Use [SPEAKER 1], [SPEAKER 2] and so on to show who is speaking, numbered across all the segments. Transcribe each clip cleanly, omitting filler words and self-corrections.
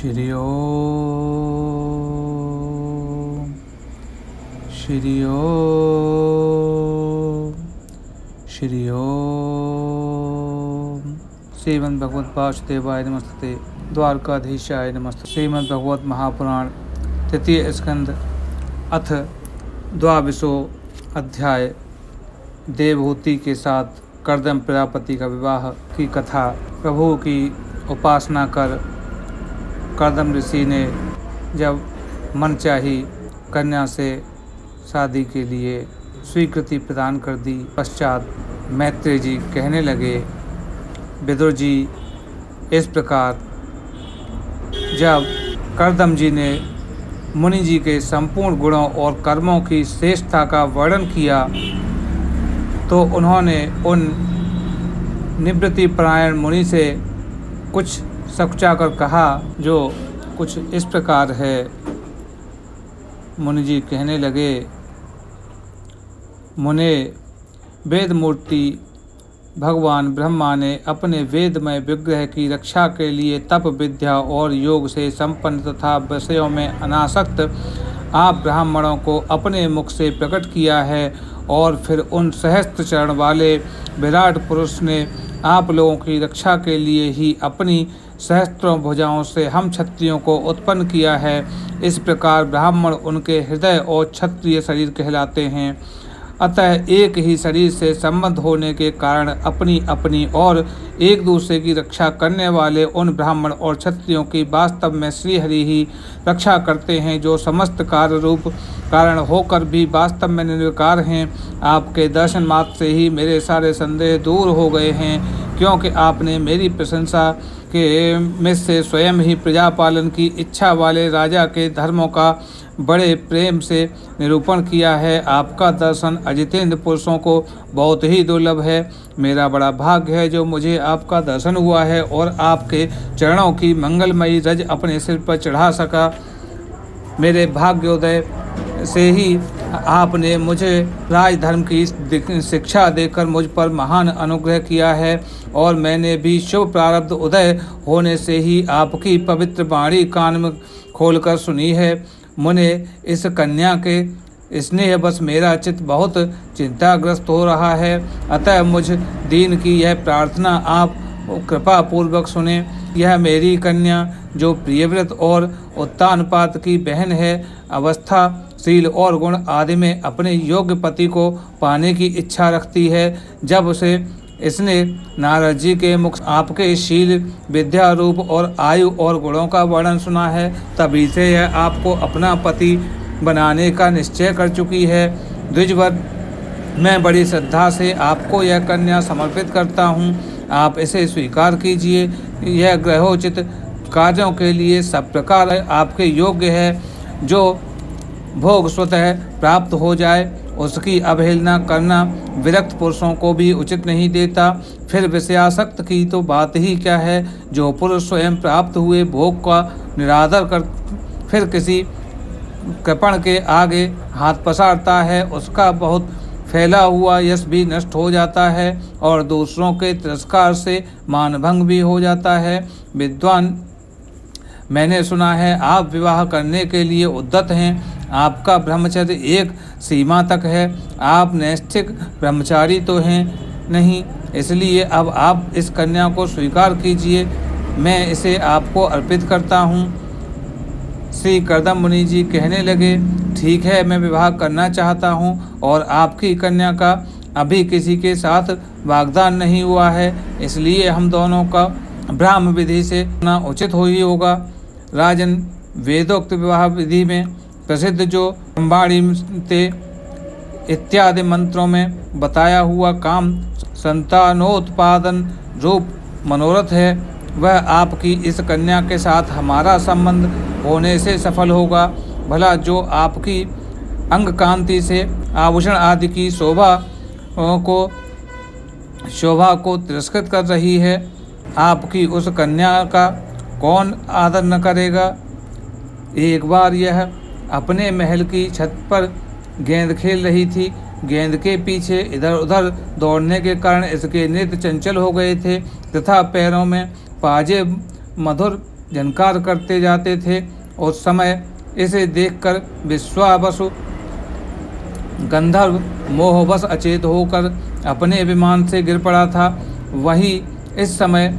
[SPEAKER 1] श्री ओम श्री ओम श्री ओम। श्रीमद् भगवत वासुदेवाय नमस्ते। द्वारकाधीशाय नमस्ते। श्रीमद् भगवत महापुराण तृतीय स्कंद अथ द्वाविशो अध्याय देवहूति के साथ कर्दम प्रजापति का विवाह की कथा। प्रभु की उपासना कर कर्दम ऋषि ने जब मनचाही कन्या से शादी के लिए स्वीकृति प्रदान कर दी, पश्चात मैत्रेय जी कहने लगे, विदुर जी, इस प्रकार जब कर्दम जी ने मुनि जी के संपूर्ण गुणों और कर्मों की श्रेष्ठता का वर्णन किया तो उन्होंने उन निवृत्ति परायण मुनि से कुछ सकुचा कर कहा, जो कुछ इस प्रकार है। मुनि जी कहने लगे, मुने, वेद मूर्ति भगवान ब्रह्मा ने अपने वेदमय विग्रह की रक्षा के लिए तप विद्या और योग से संपन्न तथा विषयों में अनासक्त आप ब्राह्मणों को अपने मुख से प्रकट किया है, और फिर उन सहस्त्र चरण वाले विराट पुरुष ने आप लोगों की रक्षा के लिए ही अपनी सहस्त्रों भुजाओं से हम क्षत्रियों को उत्पन्न किया है। इस प्रकार ब्राह्मण उनके हृदय और क्षत्रिय शरीर कहलाते हैं। अतः एक ही शरीर से संबंध होने के कारण अपनी अपनी और एक दूसरे की रक्षा करने वाले उन ब्राह्मण और क्षत्रियों की वास्तव में श्रीहरि ही रक्षा करते हैं, जो समस्त कार्य रूप कारण होकर भी वास्तव में निर्विकार हैं। आपके दर्शन मात्र से ही मेरे सारे संदेह दूर हो गए हैं, क्योंकि आपने मेरी प्रशंसा के में से स्वयं ही प्रजा पालन की इच्छा वाले राजा के धर्मों का बड़े प्रेम से निरूपण किया है। आपका दर्शन अजितेंद्र पुरुषों को बहुत ही दुर्लभ है। मेरा बड़ा भाग्य है जो मुझे आपका दर्शन हुआ है और आपके चरणों की मंगलमयी रज अपने सिर पर चढ़ा सका। मेरे भाग्योदय से ही आपने मुझे राजधर्म की शिक्षा देकर मुझ पर महान अनुग्रह किया है, और मैंने भी शुभ प्रारब्ध उदय होने से ही आपकी पवित्र वाणी कान में खोलकर सुनी है। मुने, इस कन्या के स्नेह बस मेरा चित्त बहुत चिंताग्रस्त हो रहा है, अतः मुझ दीन की यह प्रार्थना आप कृपा पूर्वक सुने। यह मेरी कन्या, जो प्रियव्रत और उत्तानपात की बहन है, अवस्था, शील और गुण आदि में अपने योग्य पति को पाने की इच्छा रखती है। जब से इसने नारद जी के मुख आपके शील, विद्या, रूप और आयु और गुणों का वर्णन सुना है, तभी से यह आपको अपना पति बनाने का निश्चय कर चुकी है। द्विजवर, मैं बड़ी श्रद्धा से आपको यह कन्या समर्पित करता हूँ। आप इसे स्वीकार कीजिए। यह ग्रहोचित कार्यों के लिए सब प्रकार आपके योग्य है। जो भोग स्वतः प्राप्त हो जाए उसकी अवहेलना करना विरक्त पुरुषों को भी उचित नहीं देता। फिर विषयासक्त की तो बात ही क्या है। जो पुरुष स्वयं प्राप्त हुए भोग का निरादर कर फिर किसी कृपण के आगे हाथ पसारता है, उसका बहुत फैला हुआ यश भी नष्ट हो जाता है और दूसरों के तिरस्कार से मानभंग भी हो जाता है। विद्वान, मैंने सुना है आप विवाह करने के लिए उद्यत हैं। आपका ब्रह्मचर्य एक सीमा तक है। आप नैष्ठिक ब्रह्मचारी तो हैं नहीं, इसलिए अब आप इस कन्या को स्वीकार कीजिए। मैं इसे आपको अर्पित करता हूँ। श्री कर्दम मुनि जी कहने लगे, ठीक है, मैं विवाह करना चाहता हूँ, और आपकी कन्या का अभी किसी के साथ वाग्दान नहीं हुआ है, इसलिए हम दोनों का ब्राह्म विधि से होना उचित हो ही होगा। राजन, वेदोक्त विवाह विधि में प्रसिद्ध जो अंबाड़ी ते इत्यादि मंत्रों में बताया हुआ काम संतानोत्पादन रूप मनोरथ है, वह आपकी इस कन्या के साथ हमारा संबंध होने से सफल होगा। भला जो आपकी अंग कांति से आभूषण आदि की शोभा को तिरस्कृत कर रही है, आपकी उस कन्या का कौन आदर न करेगा। एक बार यह अपने महल की छत पर गेंद खेल रही थी। गेंद के पीछे इधर उधर दौड़ने के कारण इसके नेत्र चंचल हो गए थे तथा पैरों में पाजे मधुर झनकार करते जाते थे। उस समय इसे देखकर विश्वावसु गंधर्व मोहवश अचेत होकर अपने विमान से गिर पड़ा था। वही इस समय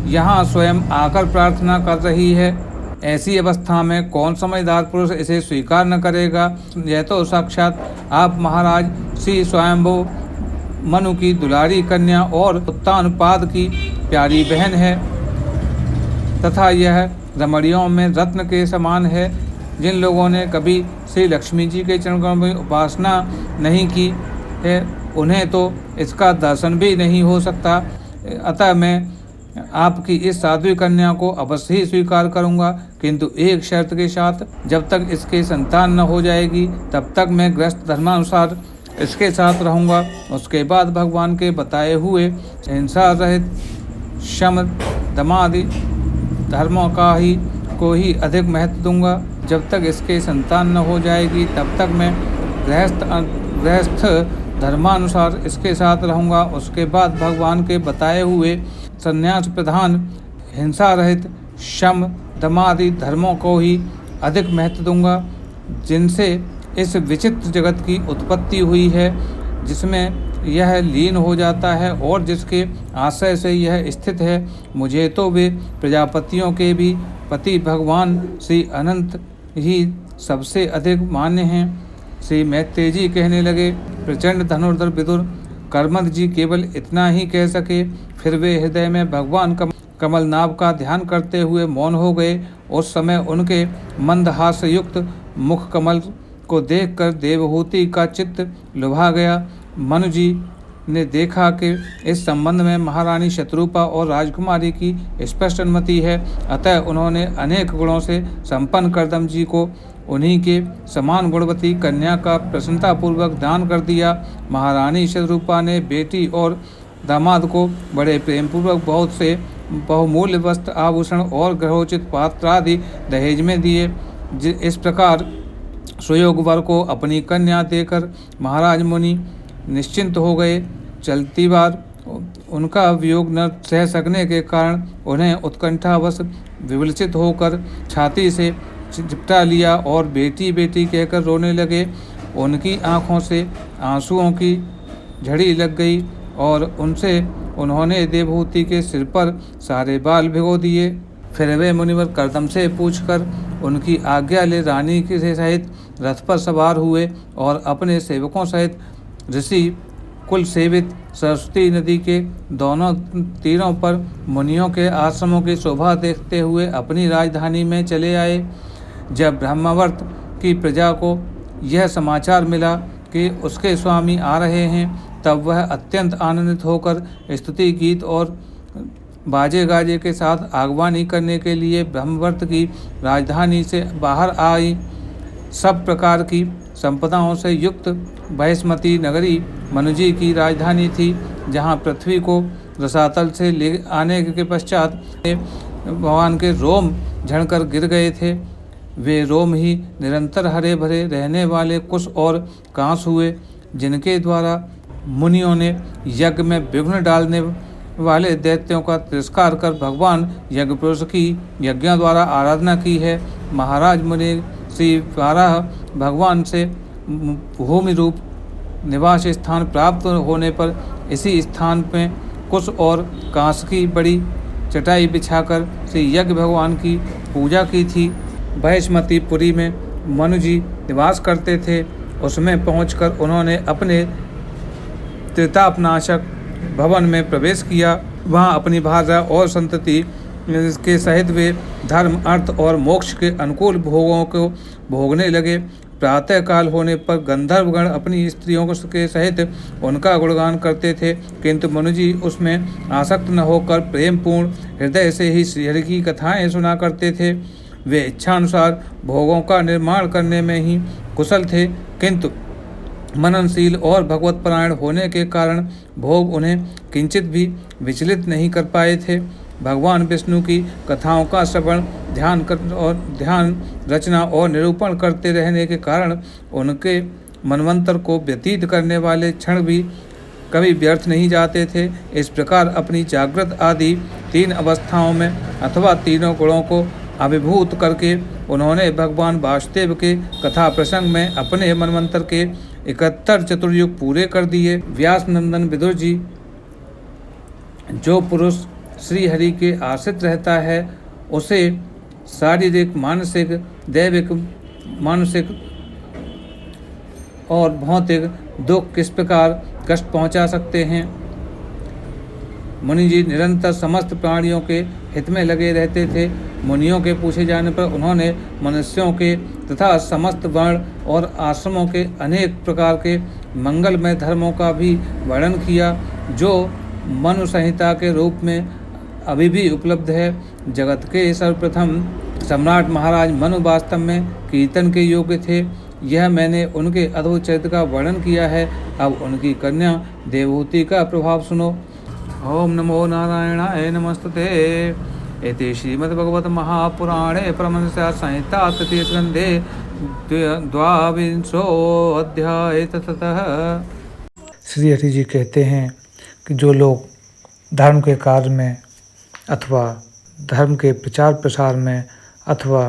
[SPEAKER 1] यहाँ स्वयं आकर प्रार्थना कर रही है। ऐसी अवस्था में कौन समझदार पुरुष इसे स्वीकार न करेगा। यह तो साक्षात आप महाराज श्री स्वयंभू मनु की दुलारी कन्या और उत्तानपाद की प्यारी बहन है तथा यह रमणियों में रत्न के समान है। जिन लोगों ने कभी श्री लक्ष्मी जी के चरणों में उपासना नहीं की है उन्हें तो इसका दर्शन भी नहीं हो सकता। अतः मैं आपकी इस साध्वी कन्या को अवश्य ही स्वीकार करूंगा, किंतु एक शर्त के साथ। जब तक इसके संतान न हो जाएगी तब तक मैं गृहस्थ धर्मानुसार इसके साथ रहूंगा। उसके बाद भगवान के बताए हुए हिंसा रहित शम दमादि धर्मों को ही अधिक महत्व दूंगा। जब तक इसके संतान न हो जाएगी तब तक मैं गृहस्थ धर्मानुसार इसके साथ रहूंगा। उसके बाद भगवान के बताए हुए संन्यास प्रधान हिंसा रहित शम दमादि धर्मों को ही अधिक महत्व दूंगा, जिनसे इस विचित्र जगत की उत्पत्ति हुई है, जिसमें यह लीन हो जाता है और जिसके आश्रय से यह स्थित है। मुझे तो वे प्रजापतियों के भी पति भगवान श्री अनंत ही सबसे अधिक मान्य हैं। श्री मैत्रेय जी कहने लगे, प्रचंड धनुर्धर विदुर कर्मद जी केवल इतना ही कह सके। फिर वे हृदय में भगवान कमलनाभ का ध्यान करते हुए मौन हो गए। उस समय उनके मंदहास युक्त मुख कमल को देखकर देवहूति का चित्त लुभा गया। मनु जी ने देखा कि इस संबंध में महारानी शत्रुपा और राजकुमारी की स्पष्ट अनुमति है। अतः उन्होंने अनेक गुणों से संपन्न करदम जी को उन्हीं के समान गुणवती कन्या का प्रसन्नतापूर्वक दान कर दिया। महारानी शत्रुपा ने बेटी और दामाद को बड़े प्रेमपूर्वक बहुत से बहुमूल्य वस्त्र आभूषण और ग्रहोचित पात्र आदि दहेज में दिए। इस प्रकार सुयोग वर को अपनी कन्या देकर महाराज मुनि निश्चिंत हो गए। चलती बार उनका वियोग न सह सकने के कारण उन्हें उत्कंठावश विवलचित होकर छाती से चिपटा लिया और बेटी बेटी कहकर रोने लगे। उनकी आंखों से आंसुओं की झड़ी लग गई और उन्होंने देवहूति के सिर पर सारे बाल भिगो दिए। फिर वे मुनिवर कर्दम से पूछकर उनकी आज्ञा ले रानी के सहित रथ पर सवार हुए और अपने सेवकों सहित ऋषि कुल सेवित सरस्वती नदी के दोनों तीरों पर मुनियों के आश्रमों की शोभा देखते हुए अपनी राजधानी में चले आए। जब ब्रह्मावर्त की प्रजा को यह समाचार मिला कि उसके स्वामी आ रहे हैं, तब वह अत्यंत आनंदित होकर स्तुति गीत और बाजे गाजे के साथ आगवानी करने के लिए ब्रह्मवर्त की राजधानी से बाहर आई। सब प्रकार की संपदाओं से युक्त बहिष्मती नगरी मनुजी की राजधानी थी, जहाँ पृथ्वी को रसातल से ले आने के पश्चात भगवान के रोम झड़कर गिर गए थे। वे रोम ही निरंतर हरे भरे रहने वाले कुश और कांस हुए, जिनके द्वारा मुनियों ने यज्ञ में विघ्न डालने वाले दैत्यों का तिरस्कार कर भगवान यज्ञ पुरुष की यज्ञों द्वारा आराधना की है। महाराज मुनि श्री वाराह भगवान से भूमि रूप निवास स्थान प्राप्त होने पर इसी स्थान में कुश और कांस की बड़ी चटाई बिछाकर श्री यज्ञ भगवान की पूजा की थी। बहिष्मतीपुरी में मनु जी निवास करते थे। उसमें पहुंचकर उन्होंने अपने त्रितापनाशक भवन में प्रवेश किया। वहां अपनी भार्या और संतति के सहित वे धर्म अर्थ और मोक्ष के अनुकूल भोगों को भोगने लगे। प्रातः काल होने पर गंधर्वगण अपनी स्त्रियों के सहित उनका गुणगान करते थे, किंतु मनुजी उसमें आसक्त न होकर प्रेमपूर्ण हृदय से ही श्रीहरि की कथाएं सुना करते थे। वे इच्छानुसार भोगों का निर्माण करने में ही कुशल थे, किंतु मननशील और भगवतपरायण होने के कारण भोग उन्हें किंचित भी विचलित नहीं कर पाए थे। भगवान विष्णु की कथाओं का श्रवण ध्यान रचना और निरूपण करते रहने के कारण उनके मनवंतर को व्यतीत करने वाले क्षण भी कभी व्यर्थ नहीं जाते थे। इस प्रकार अपनी जागृत आदि तीन अवस्थाओं में अथवा तीनों गुणों को अभिभूत करके उन्होंने भगवान वासुदेव के कथा प्रसंग में अपने मनवंतर के 71 चतुर्युग पूरे कर दिए। व्यास नंदन विदुर जी, जो पुरुष श्री हरि के आश्रित रहता है उसे शारीरिक, मानसिक, दैविक, मानसिक और भौतिक दुख किस प्रकार कष्ट पहुंचा सकते हैं। मुनि जी निरंतर समस्त प्राणियों के हित में लगे रहते थे। मुनियों के पूछे जाने पर उन्होंने मनुष्यों के तथा समस्त वर्ण और आश्रमों के अनेक प्रकार के मंगलमय धर्मों का भी वर्णन किया, जो मनु संहिता के रूप में अभी भी उपलब्ध है। जगत के सर्वप्रथम सम्राट महाराज मनु वास्तव में कीर्तन के योग्य थे। यह मैंने उनके अद्भुत चरित्र का वर्णन किया है। अब उनकी कन्या देवहूति का प्रभाव सुनो। ओम नमो नारायणाय नमस्तुते। इति श्रीमद्भगवत महापुराणे परमहंस संहिता तृतीय स्कंधे द्वाविंशो अध्याय ततः।
[SPEAKER 2] श्री हरि जी कहते हैं कि जो लोग धर्म के कार्य में अथवा धर्म के प्रचार प्रसार में अथवा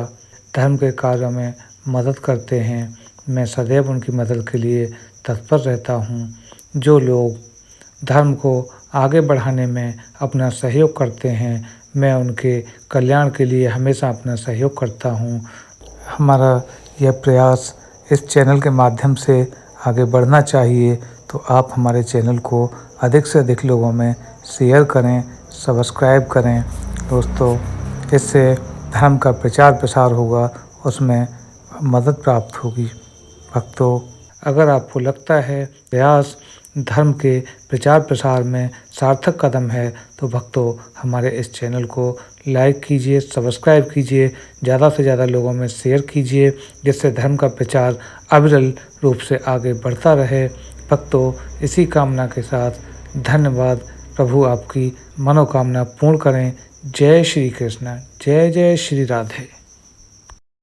[SPEAKER 2] धर्म के कार्यों में मदद करते हैं, मैं सदैव उनकी मदद के लिए तत्पर रहता हूँ। जो लोग धर्म को आगे बढ़ाने में अपना सहयोग करते हैं, मैं उनके कल्याण के लिए हमेशा अपना सहयोग करता हूँ। हमारा यह प्रयास इस चैनल के माध्यम से आगे बढ़ना चाहिए, तो आप हमारे चैनल को अधिक से अधिक लोगों में शेयर करें, सब्सक्राइब करें दोस्तों। इससे धर्म का प्रचार प्रसार होगा, उसमें मदद प्राप्त होगी। भक्तों, अगर आपको लगता है प्रयास धर्म के प्रचार प्रसार में सार्थक कदम है, तो भक्तों हमारे इस चैनल को लाइक कीजिए, सब्सक्राइब कीजिए, ज़्यादा से ज़्यादा लोगों में शेयर कीजिए, जिससे धर्म का प्रचार अविरल रूप से आगे बढ़ता रहे। भक्तों, इसी कामना के साथ धन्यवाद। प्रभु आपकी मनोकामना पूर्ण करें। जय श्री कृष्ण, जय जय श्री राधे।